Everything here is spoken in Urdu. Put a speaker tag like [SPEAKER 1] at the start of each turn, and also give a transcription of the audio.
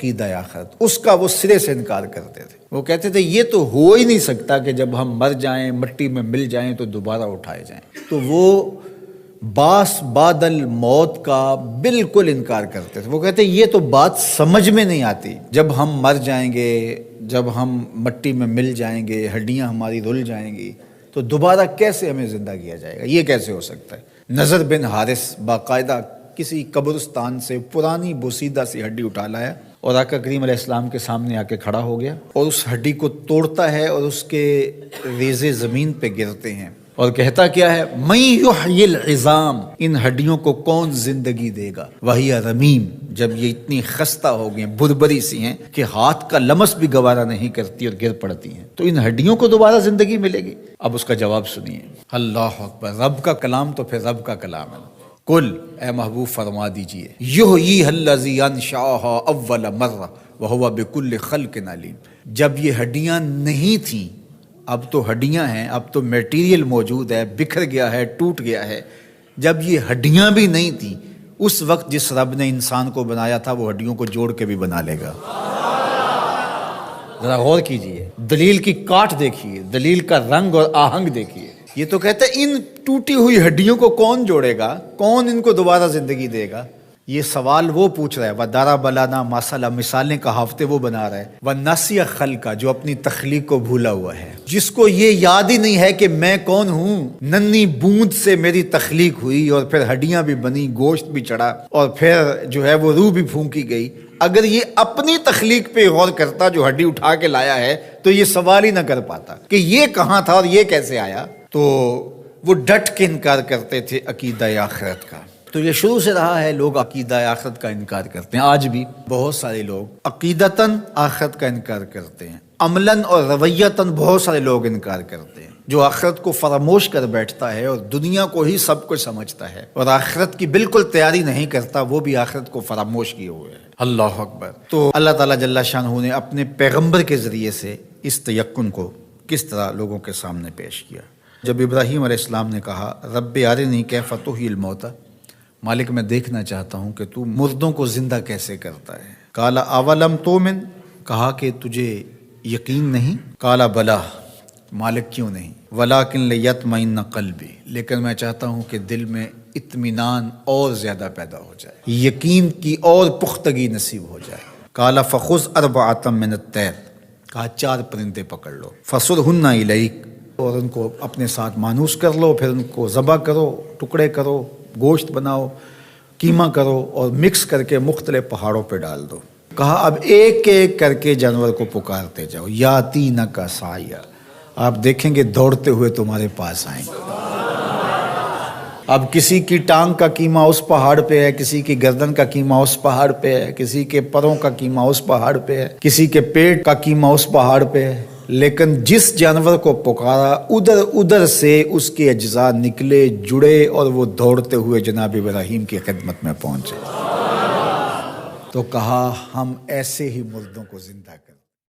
[SPEAKER 1] عقیدہ آخرت، اس کا وہ سرے سے انکار کرتے تھے۔ وہ کہتے تھے یہ تو ہو ہی نہیں سکتا کہ جب ہم مر جائیں، مٹی میں مل جائیں تو دوبارہ اٹھائے جائیں۔ تو وہ باس بعد الموت کا بالکل انکار کرتے تھے۔ وہ کہتے یہ تو بات سمجھ میں نہیں آتی، جب ہم مر جائیں گے، جب ہم مٹی میں مل جائیں گے، ہڈیاں ہماری رل جائیں گی، تو دوبارہ کیسے ہمیں زندہ کیا جائے گا، یہ کیسے ہو سکتا ہے۔ نضر بن حارث باقاعدہ کسی قبرستان سے پرانی بوسیدہ سی ہڈی اٹھا لایا اور آقا کریم علیہ السلام کے سامنے آ کے کھڑا ہو گیا اور اس ہڈی کو توڑتا ہے اور اس کے ریزے زمین پہ گرتے ہیں اور کہتا کیا ہے، من یحیی العظام، ان ہڈیوں کو کون زندگی دے گا، وہی رمیم، جب یہ اتنی خستہ ہو گئی ہیں، بربری سی ہیں کہ ہاتھ کا لمس بھی گوارا نہیں کرتی اور گر پڑتی ہیں، تو ان ہڈیوں کو دوبارہ زندگی ملے گی۔ اب اس کا جواب سنیے، اللہ اکبر، رب کا کلام تو پھر رب کا کلام ہے۔ کل، اے محبوب فرما دیجئے، یحییھا الذی انشأھا اول مرہ وہو بکل خلق علیم، جب یہ ہڈیاں نہیں تھیں، اب تو ہڈیاں ہیں، اب تو میٹیریل موجود ہے، بکھر گیا ہے، ٹوٹ گیا ہے، جب یہ ہڈیاں بھی نہیں تھیں، اس وقت جس رب نے انسان کو بنایا تھا وہ ہڈیوں کو جوڑ کے بھی بنا لے گا۔ ذرا غور کیجئے، دلیل کی کاٹ دیکھیے، دلیل کا رنگ اور آہنگ دیکھیے۔ یہ تو کہتا ہے ان ٹوٹی ہوئی ہڈیوں کو کون جوڑے گا، کون ان کو دوبارہ زندگی دے گا۔ یہ سوال وہ پوچھ رہا ہے، وَضَرَبَ لَنَا مَثَلًا، مثالیں کہاوتیں وہ بنا رہا ہے، وَنَسِیَ خَلْقَ، جو اپنی تخلیق کو بھولا ہوا ہے، جس کو یہ یاد ہی نہیں ہے کہ میں کون ہوں۔ ننھی بوند سے میری تخلیق ہوئی اور پھر ہڈیاں بھی بنی، گوشت بھی چڑھا اور پھر جو ہے وہ روح بھی پھونکی گئی۔ اگر یہ اپنی تخلیق پہ غور کرتا جو ہڈی اٹھا کے لایا ہے تو یہ سوال ہی نہ کر پاتا کہ یہ کہاں تھا اور یہ کیسے آیا۔ تو وہ ڈٹ کے انکار کرتے تھے عقیدہ آخرت کا۔ تو یہ شروع سے رہا ہے، لوگ عقیدہ آخرت کا انکار کرتے ہیں، آج بھی بہت سارے لوگ عقیدتاً آخرت کا انکار کرتے ہیں، عملاً اور رویتاً بہت سارے لوگ انکار کرتے ہیں۔ جو آخرت کو فراموش کر بیٹھتا ہے اور دنیا کو ہی سب کچھ سمجھتا ہے اور آخرت کی بالکل تیاری نہیں کرتا، وہ بھی آخرت کو فراموش کیے ہوئے ہے۔ اللہ اکبر۔ تو اللہ تعالیٰ جل شانہ نے اپنے پیغمبر کے ذریعے سے اس تیقن کو کس طرح لوگوں کے سامنے پیش کیا۔ جب ابراہیم علیہ السلام نے کہا، رب ارنی کیف تحیی الموتى، مالک میں دیکھنا چاہتا ہوں کہ تو مردوں کو زندہ کیسے کرتا ہے۔ قال اولم تؤمن، کہا کہ تجھے یقین نہیں؟ قال بلی، مالک کیوں نہیں؟ ولکن لیطمئن قلبی، لیکن میں چاہتا ہوں کہ دل میں اطمینان اور زیادہ پیدا ہو جائے، یقین کی اور پختگی نصیب ہو جائے۔ قال فخذ اربعۃ من الطیر، کہا 4 پرندے پکڑ لو، فصرہن الیک، اور ان کو اپنے ساتھ مانوس کر لو، پھر ان کو ذبح کرو، ٹکڑے کرو، گوشت بناؤ، قیمہ کرو اور مکس کر کے مختلف پہاڑوں پہ ڈال دو۔ کہا اب ایک ایک کر کے جانور کو پکارتے جاؤ، یاتینک سعیا، آپ دیکھیں گے دوڑتے ہوئے تمہارے پاس آئیں گے۔ اب کسی کی ٹانگ کا قیمہ اس پہاڑ پہ ہے، کسی کی گردن کا قیمہ اس پہاڑ پہ ہے، کسی کے پروں کا قیمہ اس پہاڑ پہ ہے، کسی کے پیٹ کا قیمہ اس پہاڑ پہ ہے، لیکن جس جانور کو پکارا ادھر سے اس کے اجزاء نکلے، جڑے اور وہ دوڑتے ہوئے جناب ابراہیم کی خدمت میں پہنچے۔ تو کہا ہم ایسے ہی مردوں کو زندہ کریں۔